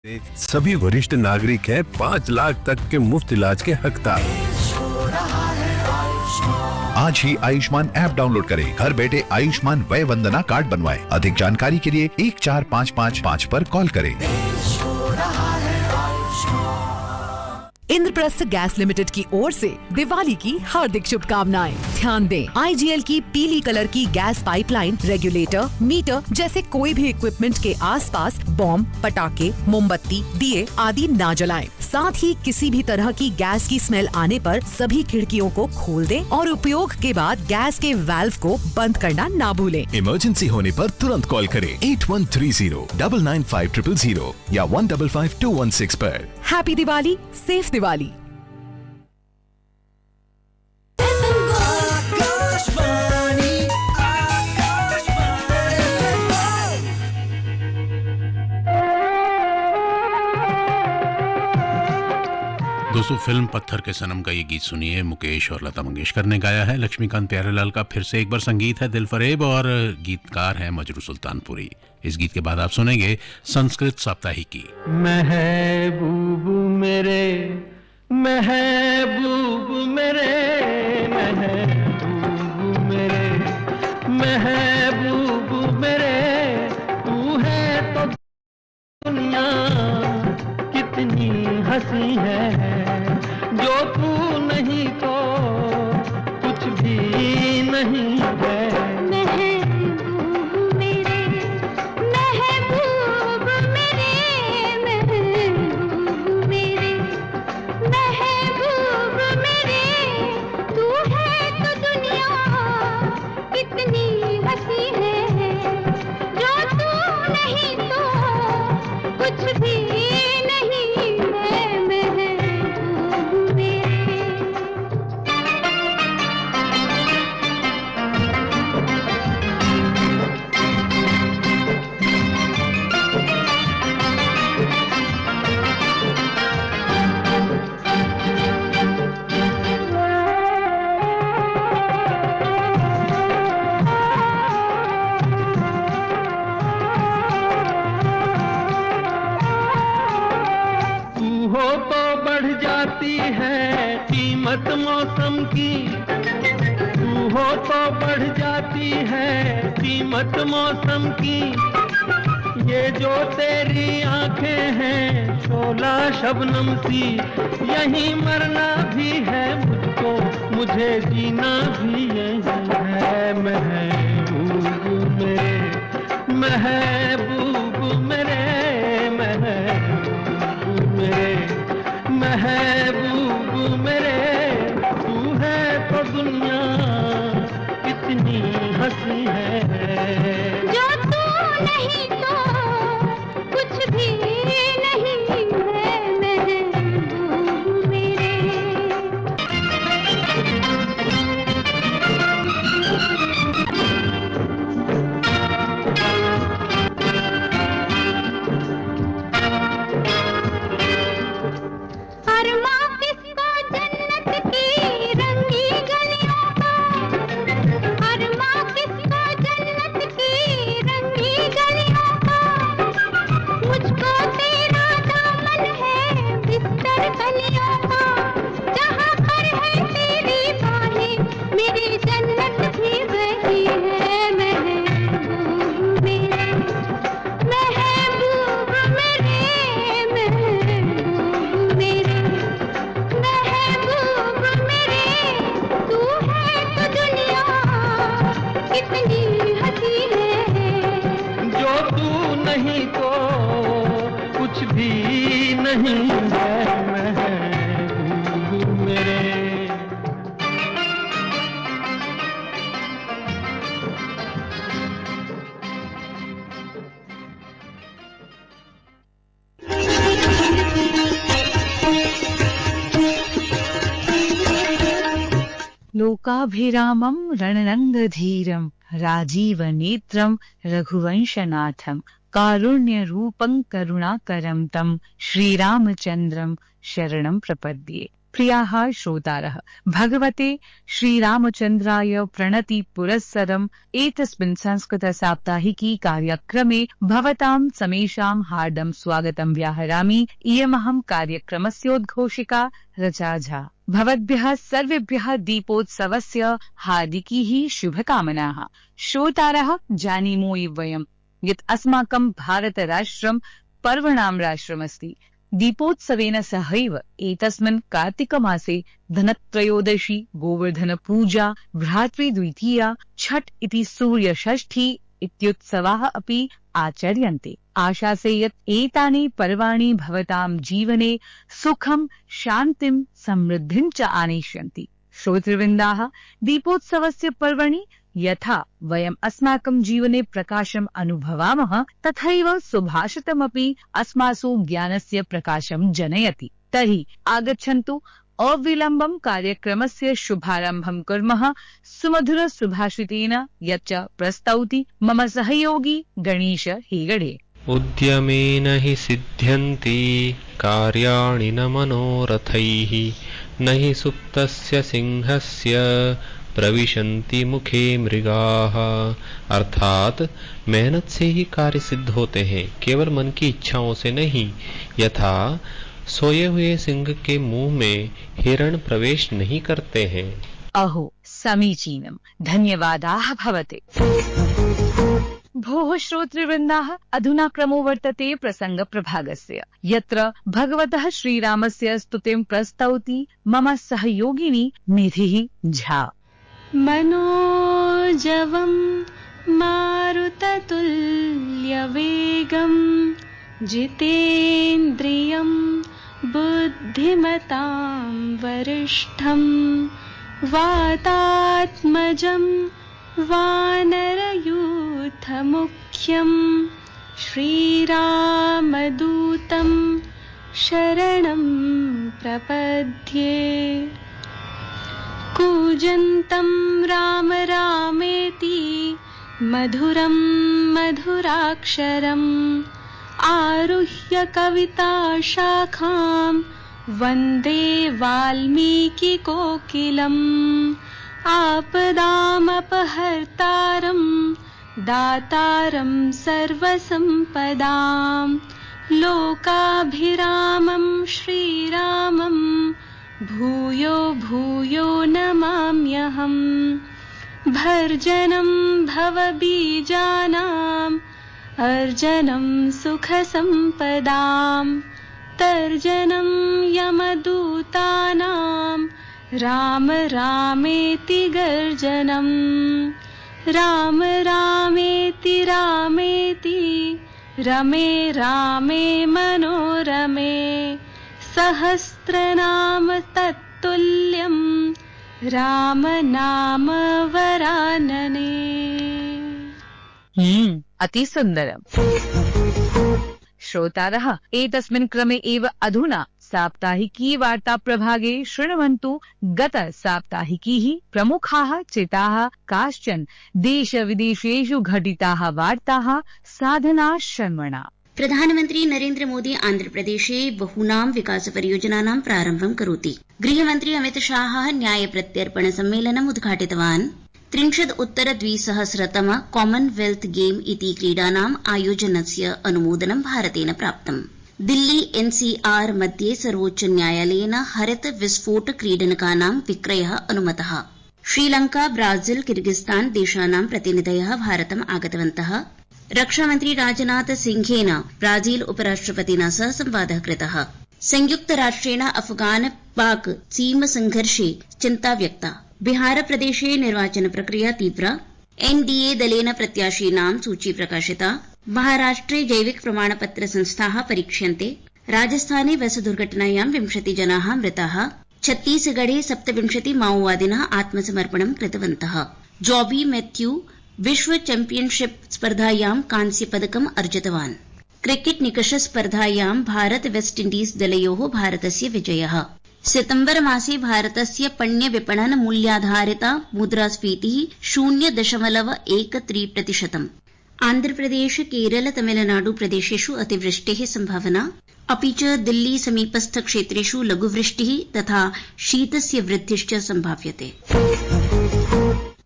सभी वरिष्ठ नागरिक हैं 5 लाख तक के मुफ्त इलाज के हकदार। आज ही आयुष्मान ऐप डाउनलोड करें, घर बैठे आयुष्मान वय वंदना कार्ड बनवाएं। अधिक जानकारी के लिए 14555 पर कॉल करें। इंद्रप्रस्थ गैस लिमिटेड की ओर से दिवाली की हार्दिक शुभकामनाएं। ध्यान दें, आईजीएल की पीली कलर की गैस पाइपलाइन, रेगुलेटर, मीटर जैसे कोई भी इक्विपमेंट के आसपास बॉम्ब, पटाखे, मोमबत्ती, दिए आदि ना जलाएं। साथ ही किसी भी तरह की गैस की स्मेल आने पर सभी खिड़कियों को खोल दें और उपयोग के बाद गैस के वाल्व को बंद करना ना भूलें। इमरजेंसी होने पर तुरंत कॉल करें 8130-99500 या 155216 पर। Happy Diwali, safe Diwali. दोस्तों, फिल्म पत्थर के सनम का ये गीत सुनिए। मुकेश और लता मंगेशकर ने गाया है। लक्ष्मीकांत प्यारेलाल का फिर से एक बार संगीत है दिलफरेब और गीतकार है मजरू सुल्तानपुरी। इस गीत के बाद आप सुनेंगे संस्कृत साप्ताहिकी। महबूब मेरे, महबूब मेरे, महबूब मेरे, महबूब मेरे, तू है तो दुनिया कितनी हंसी है, जो तू नहीं तो कुछ भी नहीं है। महबूब मेरे, महबूब मेरे, महबूब मेरे, महबूब मेरे, तू है तो दुनिया कितनी हंसी है, जो तू नहीं तो कुछ भी नहीं है। महबूब मेरे। तू हो तो बढ़ जाती है कीमत मौसम की, तू हो तो बढ़ जाती है कीमत मौसम की, ये जो तेरी आंखें हैं शोला शबनम सी, यहीं मरना भी है मुझको, मुझे जीना भी यही है। महबूब मेरे, महबूब मेरे, महबूब मेरे, महबूब मेरे, तू है तो दुनिया कितनी हंसी है, जो तू नहीं तो कुछ भी नहीं है। महबूब मेरे। अरमा किसको जन्नत की रंगी गलियों का, अरमा किसको जन्नत की रंगी गलियों का, मुझको तेरा दामन है बिस्तर कलियों का, जहाँ पर है तेरी बाहें मेरी जन्नत भी वही है। महबूब मेरे, महबूब मेरे, महबूब मेरे, महबूब मेरे, तू है तो दुनिया कितनी हंसी है, जो तू नहीं तो कुछ भी नहीं है। महबूब मेरे। लोकाभिरामं रणरङ्गधीरं राजीवनेत्रं रघुवंशनाथं कारुण्यरूपं करुणाकरं तं श्रीरामचन्द्रं शरणं प्रपद्ये। प्रियाः श्रोतारः, भगवते श्रीरामचन्द्राय प्रणति पुरस्सरम् एतस्मिन् संस्कृत साप्ताहिकी कार्यक्रमे भवतां समेषां हार्दं स्वागतं व्याहरामि। इयमहं कार्यक्रमस्योद्घोषिका रचा झा। भवद्भ्यः सर्वेभ्यः दीपोत्सवस्य हार्दिकीः शुभकामनाः। श्रोतारः, जानीमो वयं यत् अस्माकं भारतराष्ट्रं पर्वणां राष्ट्रमस्ति। दीपोत्सवेन सहैव एतस्मिन् कार्तिकमासे धनत्रयोदशी, गोवर्धनपूजा, भ्रातृद्वितीया, छठ इति सूर्यषष्ठी इत्युत्सवाः अपि आचर्यन्ते। आशासे यत् एतानि पर्वाणि भवतां जीवने सुखं, शान्तिं, समृद्धिं च आनेष्यन्ति। श्रोतृवृन्दाः, दीपोत्सवस्य पर्वणि यथा वयम् अस्माकं जीवने प्रकाशम् अनुभवामः, तथैव सुभाषितमपि अस्मासु ज्ञानस्य प्रकाशं जनयति। तर्हि आगच्छन्तु अविलम्बं कार्यक्रमस्य शुभारम्भं कुर्मः सुमधुर सुभाषितेन, यच्च प्रस्तौति मम सहयोगी गणेश हेगडे। उद्यमेन हि सिद्ध्यन्ति कार्याणि न मनोरथैः, न हि सुप्तस्य सिंहस्य प्रविशन्ति मुखे मृगाः। अर्थात मेहनत से ही कार्य सिद्ध होते हैं, केवल मन की इच्छाओं से नहीं। यथा सोए हुए सिंह के मुंह में हिरण प्रवेश नहीं करते हैं। अहो, समीचीनम्, धन्यवादाः भवते। भोः श्रोतृवृन्दाः, अधुना क्रमो वर्तते प्रसङ्गप्रभागस्य, यत्र भगवतः श्रीरामस्य स्तुतिं प्रस्तौति मम सहयोगिनी निधिः झा। मनोजवं मारुततुल्यवेगं जितेन्द्रियं बुद्धिमतां वरिष्ठं वातात्मजं वानरयूथमुख्यं श्रीरामदूतं शरणं प्रपद्ये। कूजन्तं राम रामेति मधुरं मधुराक्षरम् आरुह्य कविता शाखां वन्दे वाल्मीकिकोकिलम्। आपदामपहर्तारं दातारं सर्वसम्पदां लोकाभिरामं श्रीरामं भूयो भूयो नमाम्यहम्। भर्जनं भवबीजानाम् अर्जनं सुखसम्पदाम् तर्जनं यमदूतानां राम रामेति गर्जनम्। राम रामेति रामेति रमे रामे मनोरमे सहस्रनाम तत्तुल्यं राम नाम वरानने। अति सुन्दरम्। श्रोतारः, एतस्मिन् क्रमे एव अधुना साप्ताहिकी वार्ता प्रभागे शृण्वन्तु गत साप्ताहिकीः प्रमुखाः चिताः काश्चन देश विदेशेषु घटिताः वार्ताः साधना शर्मणा। प्रधानमन्त्री नरेन्द्र मोदी आन्ध्रप्रदेशे बहूनां विकासपरियोजनानां प्रारम्भं करोति। गृहमन्त्री अमित शाहः न्याय प्रत्यर्पण सम्मेलनम् उद्घाटितवान्। 30-उत्तर-2000तम कॉमनवेल्थ गेम इति क्रीडानाम् आयोजनस्य अनुमोदनं भारतेन प्राप्तम्। दिल्ली NCR मध्ये सर्वोच्च न्यायालयेन हरित विस्फोट क्रीडनकानां विक्रयः अनुमतः। श्रीलंका, ब्राजील, किर्गिस्तान देशानां प्रतिनिधयः भारतम् आगतवन्तः। रक्षामन्त्री राजनाथ सिंहेन ब्राजील उपराष्ट्रपतिना सह संवादः कृतः। संयुक्तराष्ट्रेण अफगान पाक सीम संघर्षे चिन्ता व्यक्ता। बिहार प्रदेशे निर्वाचन प्रक्रिया तीव्रा। NDA दलेन प्रत्याशीनां सूची प्रकाशिता। महाराष्ट्रे जैविक प्रमाणपत्र संस्थाः परीक्ष्यन्ते। राजस्थाने बस दुर्घटनायां 20 जनाः मृताः। छत्तीसगढ़े 27 माओवादिनः आत्मसमर्पणं कृतवन्तः। जॉबी मैथ्यू विश्व चैम्पियनशिप स्पर्धायां कांस्यपदकम् अर्जितवान्। क्रिकेट निकष स्पर्धायां भारत वेस्ट इण्डीज दलयोः भारतस्य विजयः। सितंबर मासे भारतस्य पण्य विपणन मूल्याधारिता मुद्रास्फीतिः 0.13%। आन्ध्रप्रदेश, केरल, तमिलनाडु प्रदेशेषु अतिवृष्टेः संभावना। अपि च दिल्ली समीपस्थ क्षेत्रेषु लघुवृष्टिः तथा शीतस्य वृद्धिश्च सम्भाव्यते।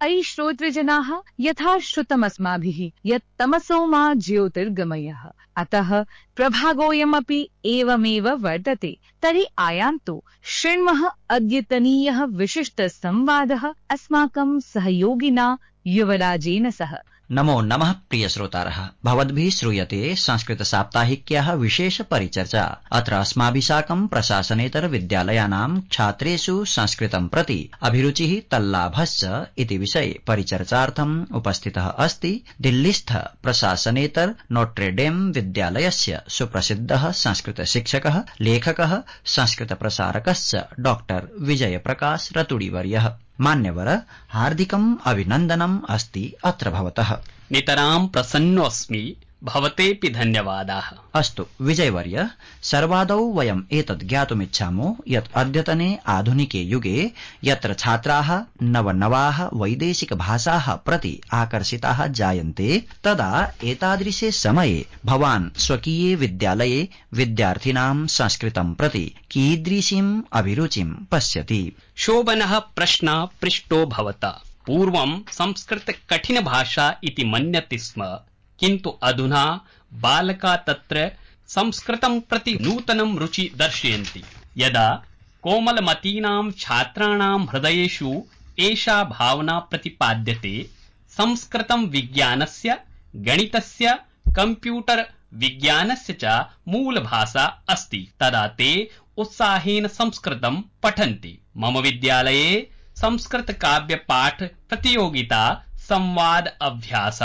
अयि श्रोतृजनाः, यथा श्रुतमस्माभिः यत् तमसो मा ज्योतिर्गमयः, अतः प्रभागोऽयमपि एवमेव वर्तते। तर्हि आयान्तु शृण्मः अद्यतनीयः विशिष्टसंवादः अस्माकं सहयोगिना युवराजेन सह। नमो नमः प्रिय श्रोतारः, भवद्भिः श्रूयते संस्कृत साप्ताहिक्याः विशेष परिचर्चा। अत्र अस्माभिः साकं प्रशासनेतर विद्यालयानां छात्रेषु संस्कृतं प्रति अभिरुचिः तल्लाभश्च इति विषये परिचर्चार्थम् उपस्थितः अस्ति दिल्लीस्थ प्रशासनेतर नोट्रेडेम विद्यालयस्य सुप्रसिद्धः संस्कृत शिक्षकः, लेखकः, संस्कृत प्रसारकश्च डॉक्टर विजय प्रकाश रतुडीवर्यः। मान्यवर, हार्दिकम् अभिनन्दनम् अस्ति अत्र भवतः। नितरां प्रसन्नोऽस्मि, भवतेऽपि धन्यवादाः। अस्तु विजयवर्य, सर्वादौ वयम् एतत् ज्ञातुमिच्छामो यत् अद्यतने आधुनिके युगे यत्र छात्राः नवनवाः वैदेशिक भाषाः प्रति आकर्षिताः जायन्ते, तदा एतादृशे समये भवान् स्वकीये विद्यालये विद्यार्थिनां संस्कृतं प्रति कीदृशीम् अभिरुचिं पश्यति? शोभनः प्रश्नः पृष्टो भवता। पूर्वं संस्कृत कठिन भाषा इति मन्यते स्म, किन्तु अधुना बालका तत्र संस्कृतं प्रति नूतनं रुचि दर्शयन्ति। यदा कोमलमतीनां छात्राणां हृदयेषु एषा भावना प्रतिपाद्यते, संस्कृतं विज्ञानस्य, गणितस्य, कंप्यूटर विज्ञानस्य च मूलभाषा अस्ति, तदा ते उत्साहेन संस्कृतं पठन्ति। मम विद्यालये संस्कृत काव्य पाठ प्रतियोगिता, संवाद अभ्यास,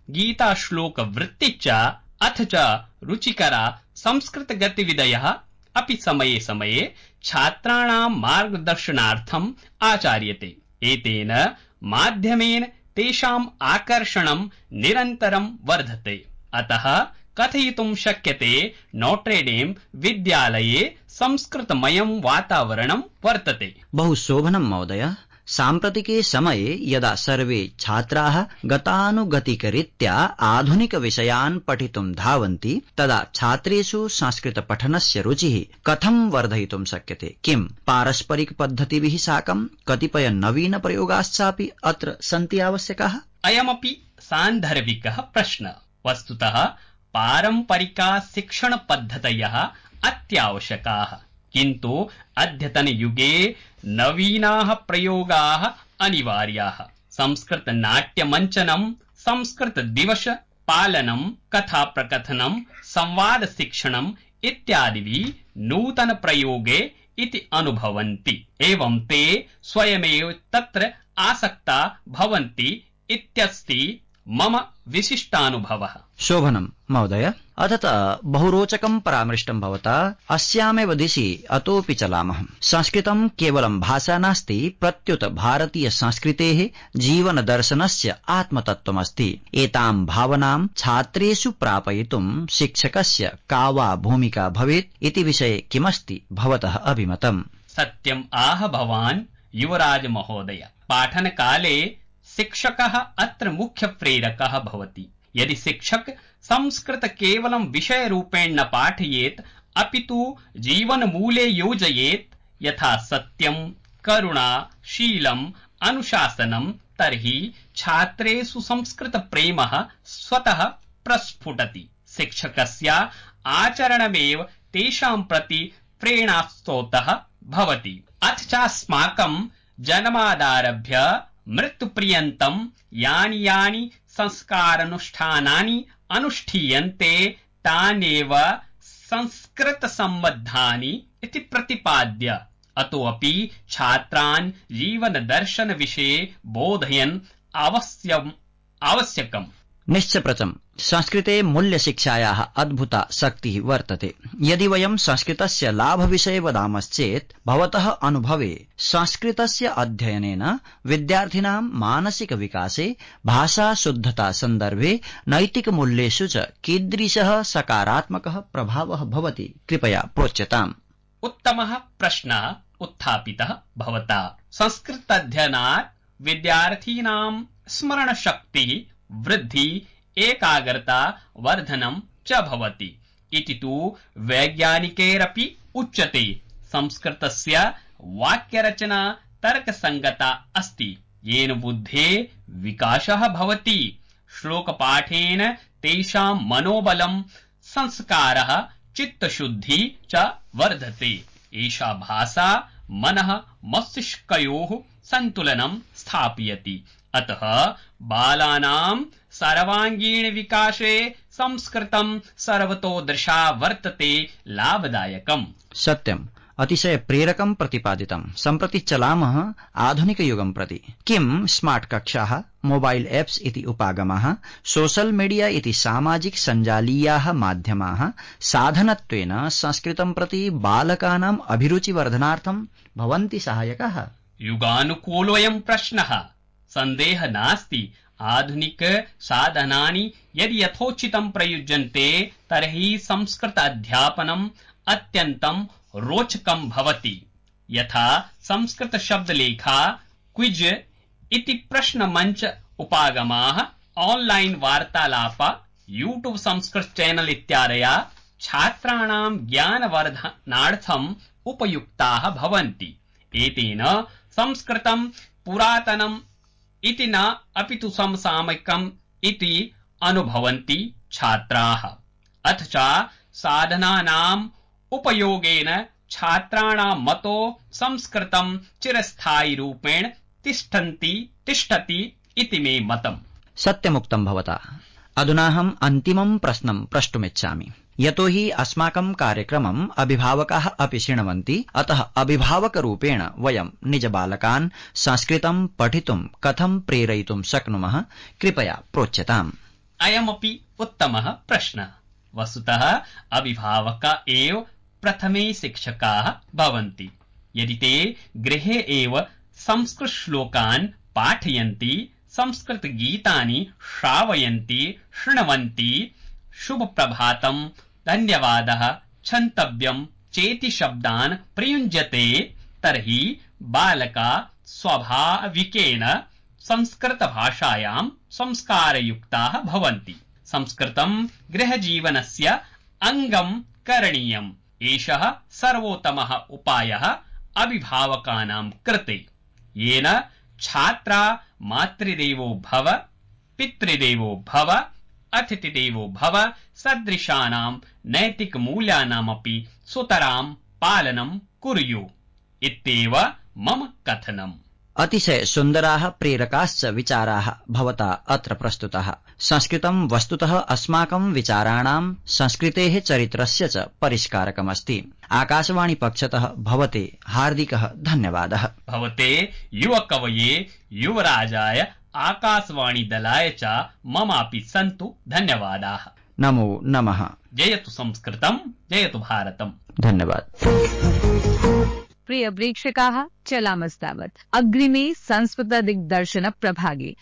गीता श्लोक वृत्ति च अथ च रुचिकरा संस्कृत गतिविधयः अपि समये समये छात्राणां मार्गदर्शनार्थम् आचार्यते। एतेन माध्यमेन तेषाम् आकर्षणं निरन्तरं वर्धते। अतः कथयितुं शक्यते नोट्रेडेम विद्यालये संस्कृतमयं वातावरणं वर्तते। बहु शोभनं महोदय। साम्प्रतिके समये यदा सर्वे छात्राः गतानुगतिकरीत्या आधुनिक विषयान् पठितुं धावन्ति, तदा छात्रेषु संस्कृत पठनस्य रुचिः कथं वर्धयितुं शक्यते? किं पारस्परिक पद्धतिभिः साकं कतिपय नवीन प्रयोगाश्चापि अत्र सन्ति आवश्यकाः? अयमपि सान्दर्भिकः प्रश्नः। वस्तुतः पारम्परिका शिक्षण पद्धतयः अत्यावश्यकाः, किन्तु अद्यतनयुगे नवीनाः प्रयोगाः अनिवार्याः। संस्कृत नाट्यमञ्चनं, संस्कृत दिवस पालनं, कथा प्रकथनं, संवाद शिक्षणम् इत्यादिभिः नूतन प्रयोगे इति अनुभवन्ति। एवं ते स्वयमेव तत्र आसक्ता भवन्ति इत्यस्ति मम विशिष्टानुभवः। शोभनं महोदय। अथ बहुरोचकं परामृष्टं भवता। अस्यामेव दिशि अतोऽपि चलामः। संस्कृतं केवलं भाषा नास्ति, प्रत्युत भारतीय संस्कृतेः जीवन दर्शनस्य आत्मतत्त्वमस्ति। एतां भावनां छात्रेषु प्रापयितुं शिक्षकस्य का वा भूमिका भवेत् इति विषये किमस्ति भवतः अभिमतम्? सत्यम् आह भवान् युवराज महोदय। पाठनकाले शिक्षकः अत्र मुख्य प्रेरकः भवति। यदि शिक्षक संस्कृत केवलं विषय रूपेण न पाठयेत्, अपितु जीवन मूले योजयेत्, यथा सत्यं, करुणा, शीलम्, अनुशासनं, तर्हि छात्रेषु संस्कृत प्रेमः स्वतः प्रस्फुटति। शिक्षकस्य आचरणमेव तेषां प्रति प्रेरणास्रोतः भवति। अथ च अस्माकं जन्मादारभ्य मृत्युपर्यन्तं यानि यानि संस्कारानुष्ठानानि अनुष्ठीयन्ते, तान्येव संस्कृत सम्बद्धानि इति प्रतिपाद्य अतोऽपि छात्रान् जीवन दर्शन विषये बोधयन् आवश्यकम्। निश्चप्रचम्। संस्कृते मूल्य शिक्षायाः अद्भुता शक्तिः वर्तते। यदि वयं संस्कृतस्य लाभविषये वदामश्चेत्, भवतः अनुभवे संस्कृतस्य अध्ययनेन विद्यार्थिनां मानसिक विकासे, भाषा शुद्धता सन्दर्भे, नैतिक मूल्येषु च कीदृशः सकारात्मकः प्रभावः भवति? कृपया प्रोच्यताम्। उत्तमः प्रश्नः उत्थापितः भवता। संस्कृताध्ययनात् विद्यार्थिनां स्मरणशक्तिः वृद्धि, एकाग्रता वर्धनं च भवति। इति तु वैज्ञानिकैरपि उच्यते। संस्कृतस्य वाक्यरचना तर्कसङ्गता अस्ति, येन बुद्धेः विकासः भवति। श्लोकपाठेन तेषां मनोबलं, संस्कारः, चित्तशुद्धि च वर्धते। एषा भाषा मनः मस्तिष्कयोः सन्तुलनं स्थापयति। अतः बालानां सर्वाङ्गीण विकासे संस्कृतं सर्वतोदृशा वर्तते लाभदायकम्। सत्यम्, अतिशय प्रेरकं प्रतिपादितं। सम्प्रति चलामः आधुनिकयुगं प्रति। किं स्मार्ट् कक्षाः, मोबाइल एप्स् इति उपागमाः, सोशल मीडिया इति सामाजिक सञ्जालीयाः माध्यमाः साधनत्वेन संस्कृतं प्रति बालकानाम् अभिरुचिवर्धनार्थं भवन्ति सहायकाः। युगानुकूलोऽयं प्रश्नः, सन्देहः नास्ति। आधुनिक साधनानि यदि यथोचितं प्रयुज्यन्ते तर्हि संस्कृत अध्यापनम् अत्यन्तं रोचकं भवति। यथा संस्कृत शब्दलेखा, क्विज इति प्रश्नमञ्च उपागमाः, ऑनलाइन वार्तालाप, यूट्यूब संस्कृत चैनल इत्यादयः छात्राणां ज्ञानवर्धनार्थम् उपयुक्ताः भवन्ति। एतेन संस्कृतं पुरातनम् इति न अपितु समसामयिकम् इति अनुभवन्ति छात्राः। अथ च साधनानाम् उपयोगेन छात्राणां मतो संस्कृतं चिरस्थायी रूपेण तिष्ठति इति मे मतम्। सत्यमुक्तं भवता। अधुनाहम् अन्तिमं प्रश्नं प्रष्टुमिच्छामि। यतोहि अस्माकं कार्यक्रमम् अभिभावकाः अपि शृण्वन्ति, अतः अभिभावकरूपेण वयं निजबालकान् संस्कृतं पठितुं कथं प्रेरयितुं शक्नुमः, कृपया प्रोच्यताम्। अयमपि उत्तमः प्रश्नः। वस्तुतः अभिभावकाः एव प्रथमे शिक्षकाः भवन्ति। यदि ते गृहे एव संस्कृत श्लोकान् पाठयन्ति, संस्कृत गीतानि श्रावयन्ति, शृण्वन्ति, शुभ प्रभातं, धन्यवादः, क्षन्तव्यं चेति शब्दान् प्रयुञ्जते, तर्हि बालका स्वाभाविकेन संस्कृत भाषायां संस्कारयुक्ताः भवन्ति। संस्कृतं गृहजीवनस्य अङ्गं करणीयम्। एषः सर्वोत्तमः उपायः अभिभावकानां कृते, येन छात्रा मातृदेवो भव, पितृदेवो भव, अतिथिदेवो भव सदृशानां नैतिकमूल्यानामपि सुतरां पालनं कुर्युः इत्येव मम कथनम्। अतिशय सुन्दराः प्रेरकाश्च विचाराः भवता अत्र प्रस्तुताः। संस्कृतं वस्तुतः अस्माकं विचाराणां, संस्कृतेः चरित्रस्य च परिष्कारकमस्ति। आकाशवाणी पक्षतः भवते हार्दिकः धन्यवादः। भवते युवकवये, युवराजाय, आकाशवाणी दलाय च ममापि सन्तु धन्यवादाः। नमो नमः। जयतु संस्कृतं, जयतु भारतम्। धन्यवाद। प्रिय प्रेक्षकाः, चलामस्तावत् अग्रिमे संस्कृत दिग्दर्शन प्रभागे